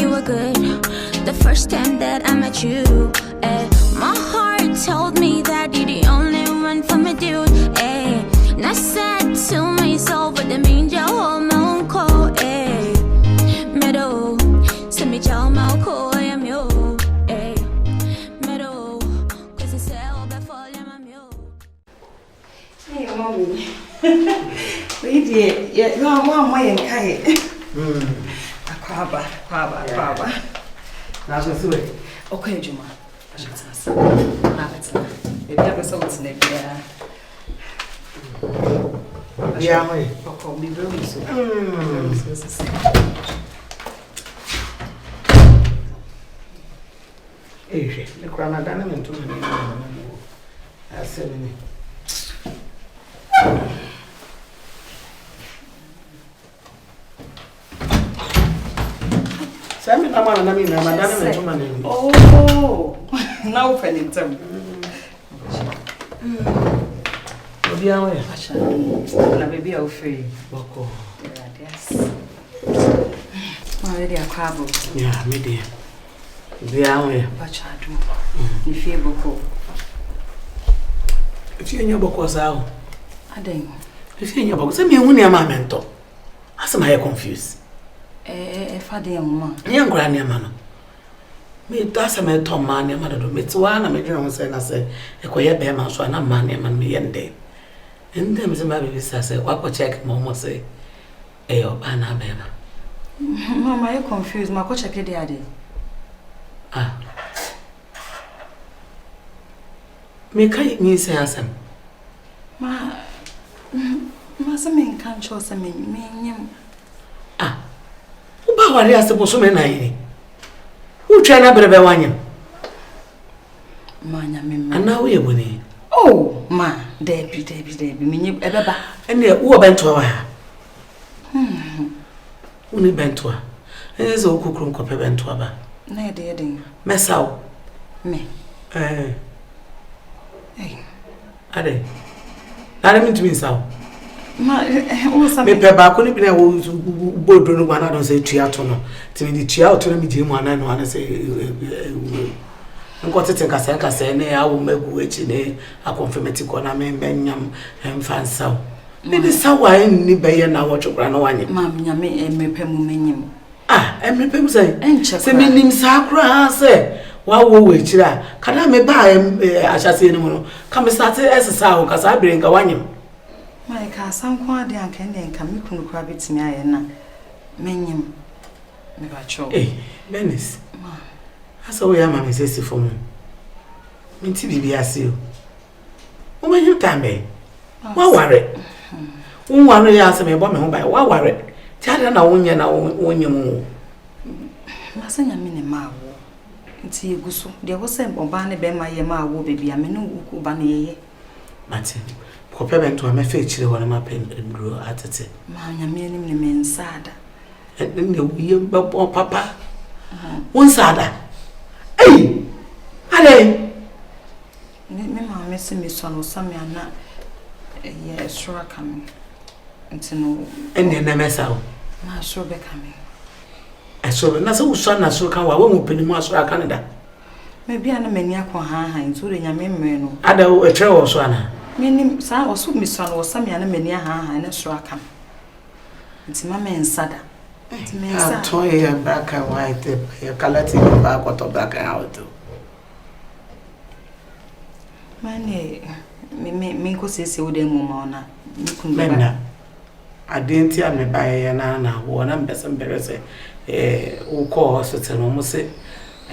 you were good. The first time that I met you, my heart told me that you're the only one for me, dude. And I said to myself, but the mean your home, uncle, meadow, send me your mouth, I am you, meadow, cause it's all before I'm you. Hey, mommy. Lady, yeah, no, mom, my and Kai. Kwaba. Now, so sweet. Okay, Juma. Maybe I was out in the air. Yeah, my. Oh, be very soon. Hey, the crown of diamond to me. I said, Sammy, I'm a oh, now Pennington. Be away. Baby, I'll free. Yes. Already a crabble. Yeah, me dear. Be away. But I do. If you book. If you're in your book was out. I think. If you're in your book, send me only a mentor. As am I confused? If I didn't, Mamma. Young granny, man. Me that's a man, Tom man, your mother. It's one I made you say, I say, a quiet bear mouse, one a man, and me and day. And then Mr. Baby says, what could check Mamma say? Ayo, Anna Bema. Mamma, you're confused. My coach, I played the idea. Ah. Me can't mean say, Assam. Some can't show some me. Ah. Who worry as the Bossuman? Who try to be one him? And now we are winning. Oh, ma, Debbie, meaning ever. And they were bent to her. Only bent to her. And there's a cook copy bent to her. Nay, dear, mess out. Me. Hey. Are they? I mean to me so. Me peba ko ni bi na wo bodo no gwana don say tua to no ti me di tua to na me je mu ana no ana say nko tete kasa ne ya wo magu echi ne akonfirmati ko na me nyam emfansa me di sawa ni be ye na wo twokra no wanye mam nyame emrepa mu menyim emrepa mu say se me nim sakra say wa wo echi ra kada me ba ahyase ni mu no ka me start esesa wo kasa abire nka wanye my car, some quantity and candy and come you crab it to me. I know. Menyim. Me bacho. Eh, Bernice. That's all your mammy says for me. Minty be as you. Oh, my new time, babe. What worry? One answer me about me home by what worry? Tell her now when you move. Master, I mean a ma. It's you go so. There was some Obana Bema Yama will be a menu Ubani. Martin. Kopebento a mefechi wona mapen nduro atete ma nyame nim ne mensada ne wiye babo papa won sada eh ade me ma me se me so no same ana ye sura kam ntino enne na mesa o ma sura be kam so na so so na sura kan wa wo peni mu asura Canada me bia na mani akọ ha nso de nyame mmre no ada o etre wo so ana menim sa osu miswan wo same ana mani ha na sura kam ntima me nsada ntima nsada toy ya black and white ya kalati ba ko to black and white mane me ko sese wo dem mo na mikun ba na adenti a me ba ya na wo na mbese mberese wo ko hospital mo se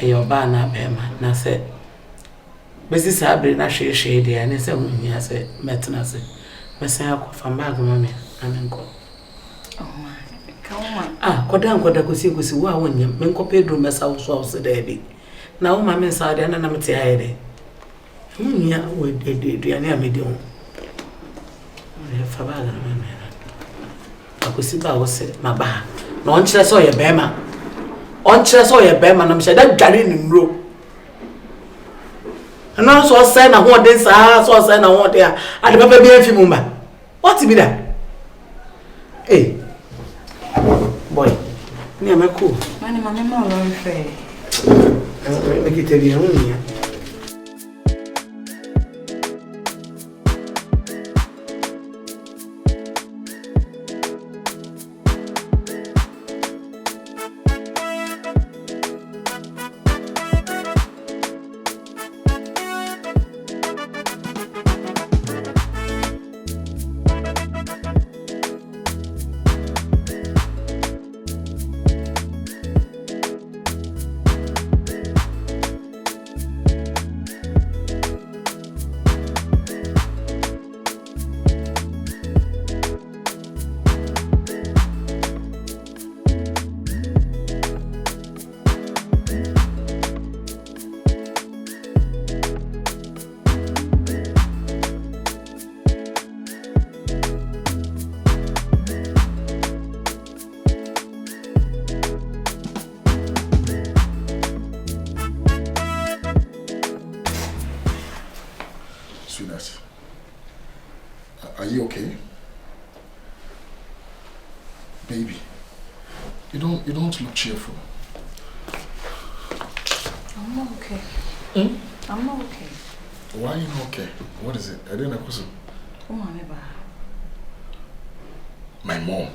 ayo ba na bema na se besi sabre na hwehwe de ya ne se hunya se metna se mesan akwa bag mama amenko oh my kauma koda kosi wo a wonyam menko pedro mesa wo so se da bi na wo mama nsa de na na mete aye de hunya wo de ya ne amedi ho fa bag na mama akosi ba wo se maba na on kire so ye bema na mse da dware ni nro and also say na ho de sa so say na ho de a ade papa bi afi mu ba what be that boy ni am cool Mani mama ma lo nfe. Make it a year. Sweetheart, are you okay? Baby, you don't look cheerful. I'm not okay. I'm not okay. Why are you not okay? What is it? I didn't know. Oh, mommy, my mom.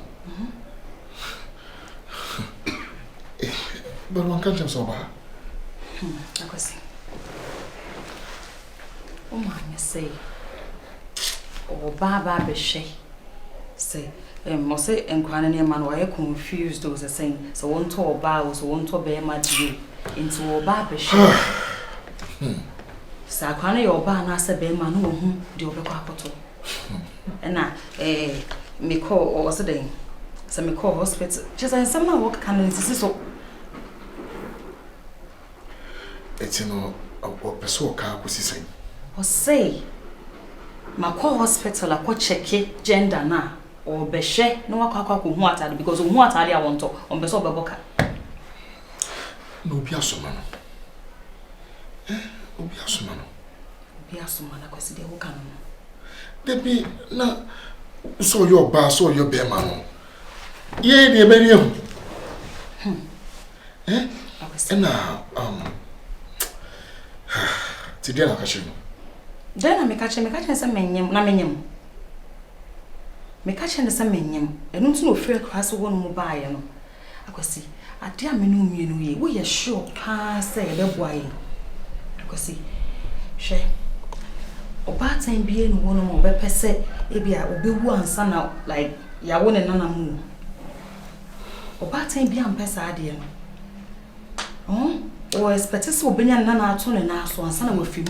But one can't just over her. I can see. Oh, mommy, say. Oh, Baba, be she. Say. Must say, and Quanani man were confused, those are saying, so one to bows, one to bear my dew into a barber shop. Sakwana, your bar, and I said, bear man whom do the capital. And now, me call or today. So me call hospital. Just I somehow walk can so. It's a person car was saying. Or say, my call hospital, I could check it gender now. Or beshe no akwa ko because hu atade a wonto on beso beboka no bi asoma no obi asoma na kwesi de wo kan no de bi na so your ba so your be ma no ye de be ni hu na ti de na ka che no de na me ka che se menyem na menyem me catch and some menyem, and no fear class one mobile. No, I could see. I dear me no me, we are sure pass say the boy. I could see. She or part time being one more better say, maybe I will be one son out like ya won and nana moo. Or part time being pesa dear. Oh, or expect us will be nana tone and ask one son with you.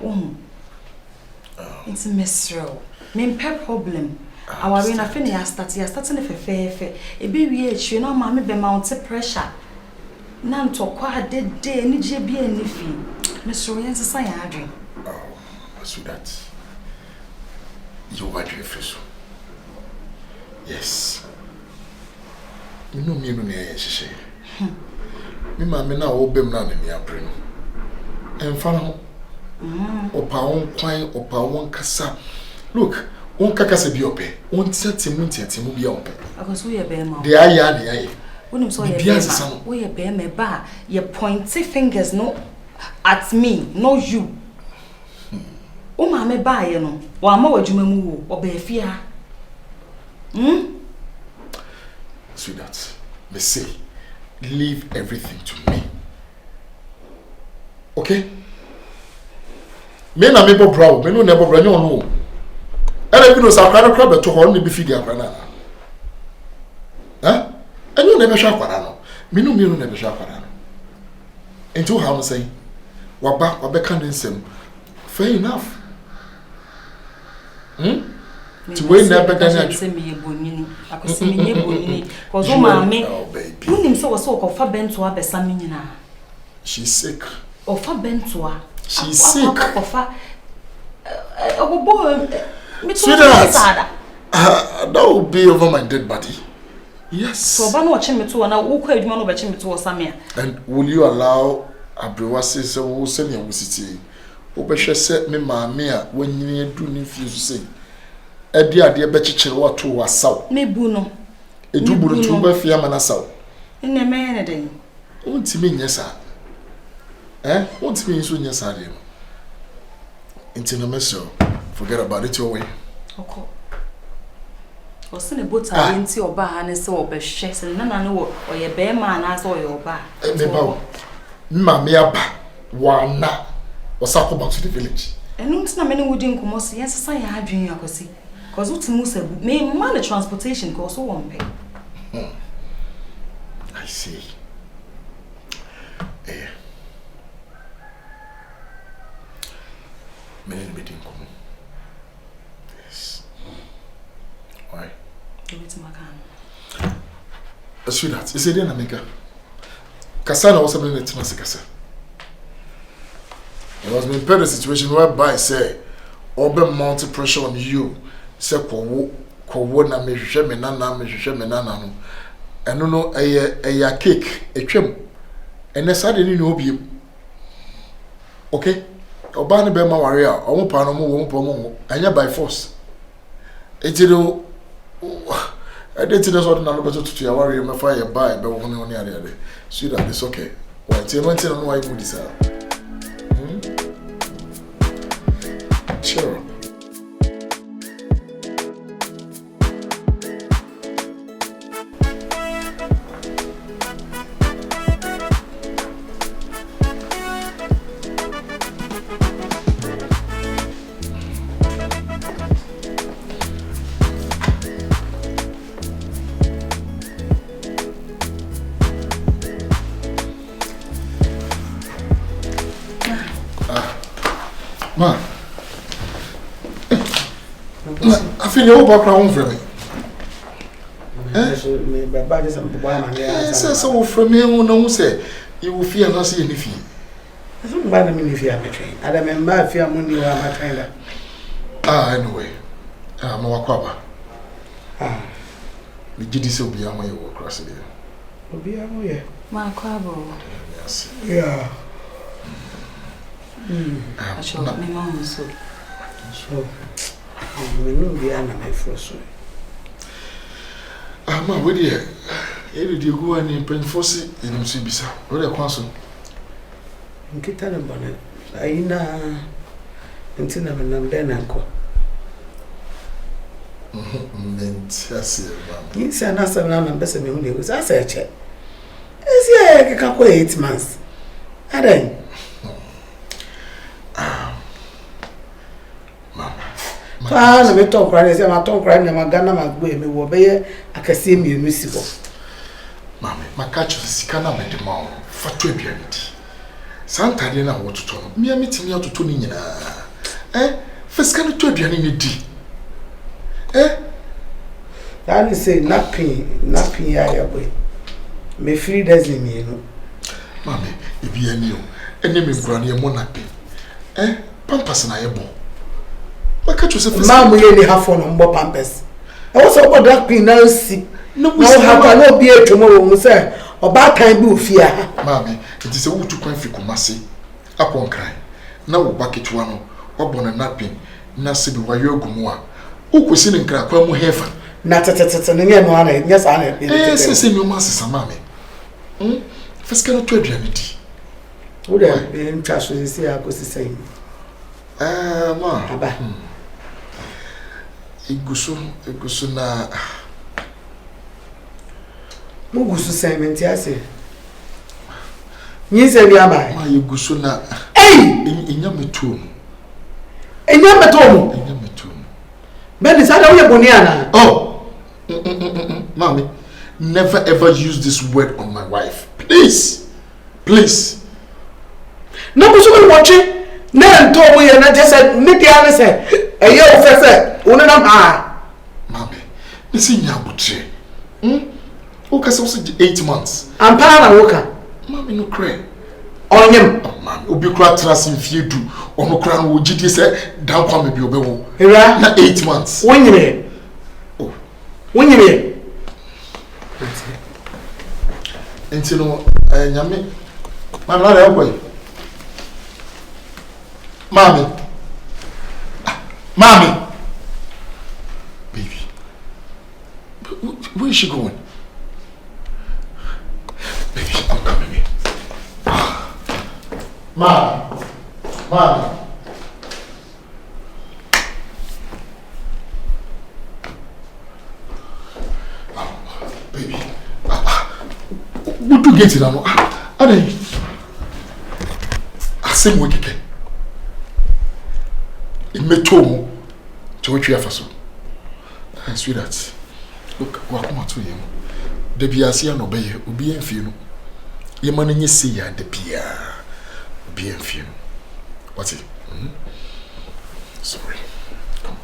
Oh, it's a mystery. Me pet problem. Our rain afini starting fair. E be we no ma me be mount pressure. Nan to kwa de ni je bi ani fi. Me so yen se san adwen. Oh, so that you are doing first. Yes. Me no me sheshe. Me ma me na obem na me apre no. Emfa no. Opa won kwan opa won kasa. Look, on kakase bi ope. On tiatimu bi ope. Akoso ye be ma. De aya. Wonim so ye be ma. We ye be me ba. Ye pointy fingers no at me, no you. O ma me ba ye no. Wa ma wadwuma mu wo. Oba afia. Sweetheart, me say, leave everything to me. Okay? Me na me bo bra, me no nebo bra nyo no. Ela bi no sakwana kra beto ho no bi fidi akwana na. Enyo na be hwa akwana no. Me no na be hwa akwana no. Ento how am saying? Wa be kan nsem. Fair enough. To wait na be dan say me ebonini. Akosi me ebonini. Cause o ma me. Unim so wo ko fa bento abesa me nyina. She's sick. O fa bento a. She's sick. Sweetheart, that will be over my dead body. Yes. So, but no chimney to now. Who could you know about chimney to Samia? And will you allow a Bruwaa says, "Oh, send your city"? Obesha said, "Me, mamma, when you do refuse to say, a dear betcha what to was so. Me buno. A dubu to be fear manasau. In a man a day. Won't mean yes, sir. Won't mean soon, yes, I do. Into the message, forget about it your way. Okay. Or send a boat into your bar and so be chess and none know or your bear man as all your bar. Mamma, one na or supper back to the village. And not many wouldn't come see, yes, I had dream I could see. Because what's Musa may man the transportation cost so one pay. I see. Many meeting come. Yes. Why? Give it to my can. Sweetheart, is it in America? Kasana was something that Kasa. It was been a situation whereby say over mounted pressure on you. Say ko na me hwehwe me nana no. Eno no a cake, a trim. And the side ni no bi. Okay? Oba ne be ma ware a, omo pa no mo wo mpo mo. Anya by force. Etiro I didn't know what na no beto tutu ya ware me fa ya buy be wo ne oni ade. So that is okay. Why tell no why good this. Sure. Ma, I feel you're background for me. Yes, so from me, no say you will fear not see any fee. I don't buy them in the fear. I remember fear money or my trainer. Anyway, I'm no aquaba. The GDC will be on my work across there. Will be away. My quabble. Yes. Yeah. I shall not be mom so. So, we know the animal first. Ma, where dear? Did you go and pen force in Sibisa? What a council? In Kitan bonnet. I know until I'm then uncle. You said not some number best of me only was I said, check. Is here, I can call 8 months. I don't. Ah, we talk right. I talk right now. My Ghana, my boy, me wo be I can see me musical. Mama, my catch is sikana me the mouth. Fatu ebianiti. Santa de na wo toto no. Me amiti me atoto ni nyina. Fiskana to aduane ni di. That is say napping ya boy. Me free doesn't mean no. Mama, ebi ani o. Ene me brane e mo nappe. Pampas na ye bo. Mama, you have phone on Pampers. I was about that being now sick. No, have be a tomorrow, sir. Or bad time will fear. Mammy, it is a wood to quite frequency. Upon cry. Now back it one or born a napping. Nasibi while you're gumwa. Who could see in Krakomu heaven? Not at one, yes, I am. Yes, your master, mammy. First cannot trade reality. Would have been trust with the sea, I was the same. Ma. Igusu na Mugusu Simon Tiasi. You say, ma, igusu na. Inyametum. Bernice, I don't know Boniana. Oh, mommy, never ever use this word on my wife. Please. No, but you watching. No, told me and I just said, Nicky Anderson, a year officer, one of them are. Mammy, this is Yabuche. Okay, so 8 months. I'm Pana Walker. Mammy, no cray. On him. Oh, mammy, Ubi crack trust in few do. Or no crown would GT say, down come maybe obey. Here, 8 months. When you mean? Oh, when you mean? And you know, Yami, my mother away. Mommy, baby, where is she going? Ma. Baby. What do you get it now? Are they? Same way again. It may tomo to what you have so. Sweetheart, look, welcome to him. The Biasia no bay, be in few. Your money you see at the Pia. Be in few. What's it? Sorry. Come.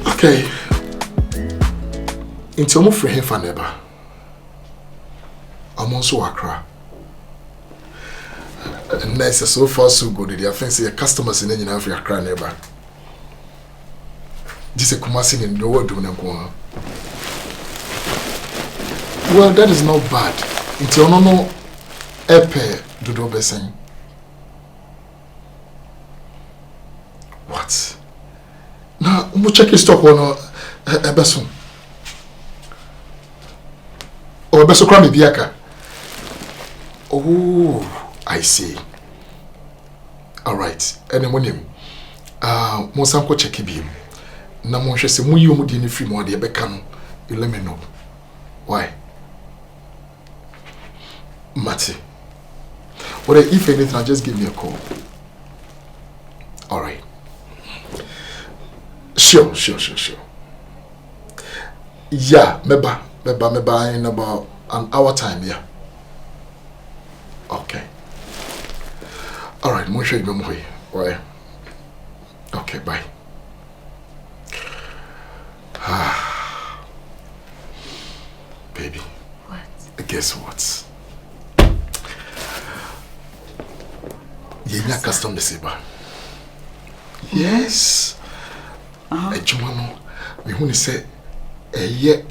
Okay. Into mo frɛ hefa neba. I'm also Accra. Nice, so far so good. I think say customers in any Accra neighbor. This is Kumasi in the world doing Well, that is not bad. Into no epe do do beseng. What? Now, we check his stock on a beson. Or a beso crummy biaka. Oh, I see. All right. And then when him, Monsanko check him. Namon she say, "Muyi omu di ni free mo de beka no." You let me know. Why? Mati. Well, if anything, just give me a call. All right. Sure. Yeah, meba in about an hour time, yeah. Okay. All right, mo shey mo hoy. Right. Okay, bye. Baby. What? Guess what? Yenya custom desiba. Yes. Ejumano, me hu ni say eye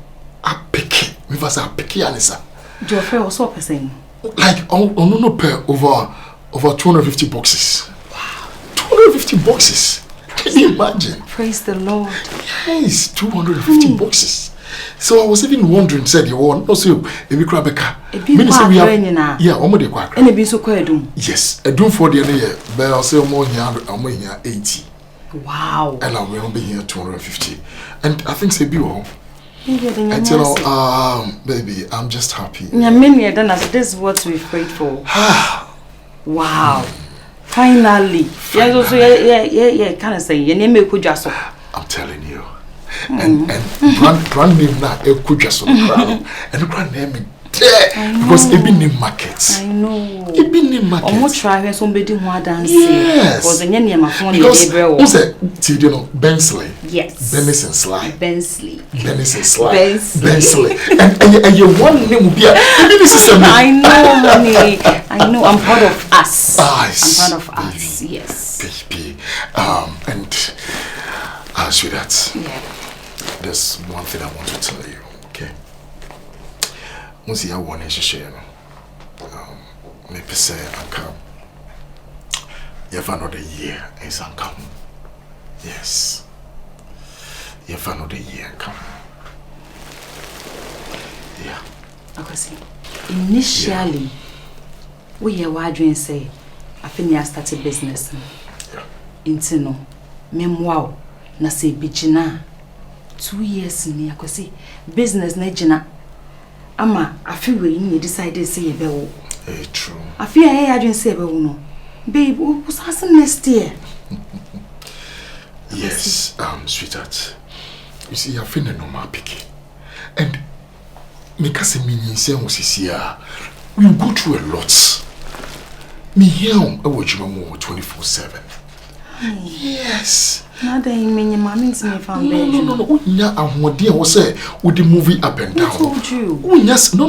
apeke. Me va say apeke anisa. Do you feel so person? Like no pair over 250 boxes. Wow. 250 boxes. Can you imagine? Praise the Lord. Yes, 250 boxes. So I was even wondering, said you want also a big crabeka. Yeah, almost a quack. And a bit so quiet. Yes, a doom for the other year, but I'll say more here 80. Wow. And I will be here 250. And I think say be all. And baby, I'm just happy. This is what we've prayed for. Wow. Finally. Yeah, also kind of say your name just I'm telling you. And brand name now Ekujaso crown. And the brand name because it been in markets. I know. It been in markets. I'm try when somebody want dance. Yes. Because the name my phone is who's it? You know, Bensley. Yes. Bernice and Sly. Bensley. Bensley. And your one name will be I know, honey. I know. I'm proud of us. I'm proud of baby. us. Yes. Baby. And sweetheart. Yeah. There's one thing I want to tell you, okay? Once you have one share, maybe say I come. You have another year is come. Yes. You have another year come. Yeah. Okay, see. Initially, we were doing say, I think I started business. Yeah. Intino, wow, na say bijina. 2 years ni akwasi business na gina ama afi we ni decide say e be wo true afi ya adwen say e be wo no babe we start next year. Yes, sweetheart, you see I feel normal picky and make us means we go through a lot. Me here I watch you more 24/7. Yes. Now that you mean your mommy to me from Belgium. No. Yeah, and what dear was say with the movie up and down. I told you. Oh yes, no,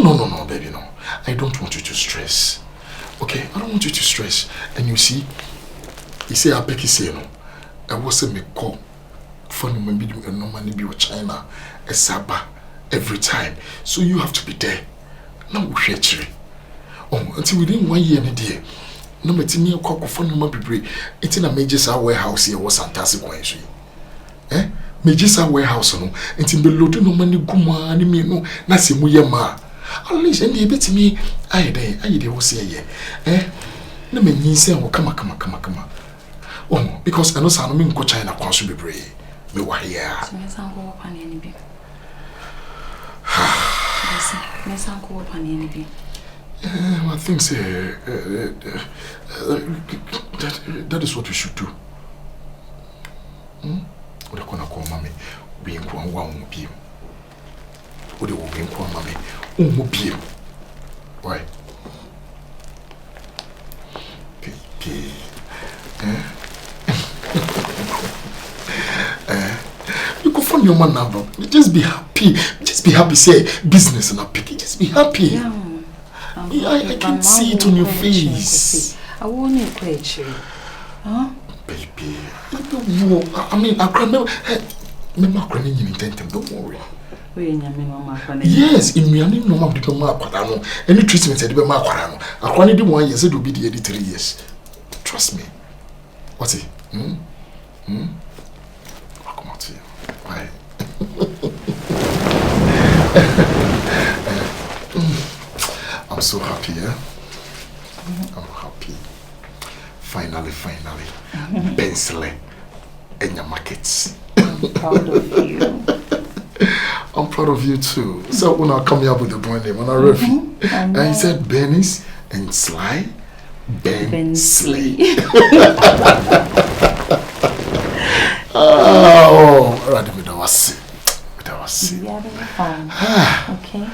baby, no. I don't want you to stress. Okay, I don't want you to stress. And you see, he say I pick say no. I was say me call for maybe no money be with China, a Saba every time. So you have to be there. Now we share. Oh, until within 1 year, my dear. No matter near cock for no be it's in a major warehouse here was fantastic. Mejisa warehouse no enti be load no mani guma ni me no na se mu ye ma at least and betimi ayede wo se ye na menyin se wo kama oh because I know say no me nko China kwanso bebre me wa here me san ko pa ni bi me san ko pa ni bi I think that is what we should do. What I gonna call mommy being one be. What do you call mommy? Be. Why? You go find your man now. Just be happy. Just be happy. Say business and not picky. Just be happy. Yeah. I can see it on your face. I won't equate you. Huh? Baby. I mean, I can't remember you intend. Don't worry. Yes, in me, I didn't know my diploma. Any treatment I did my quarano. I can't do 1 year, so it will be the 3 years. Trust me. What's it? I'll come out to you. Bye. I'm so happy, yeah? I'm happy. Finally. Bensley in your markets. I'm proud of you. I'm proud of you too. So when I come here with the boy name, when I review, and he said Bernice and Sly, Bensley. Oh, right, we don't see. Yeah, fine. Okay.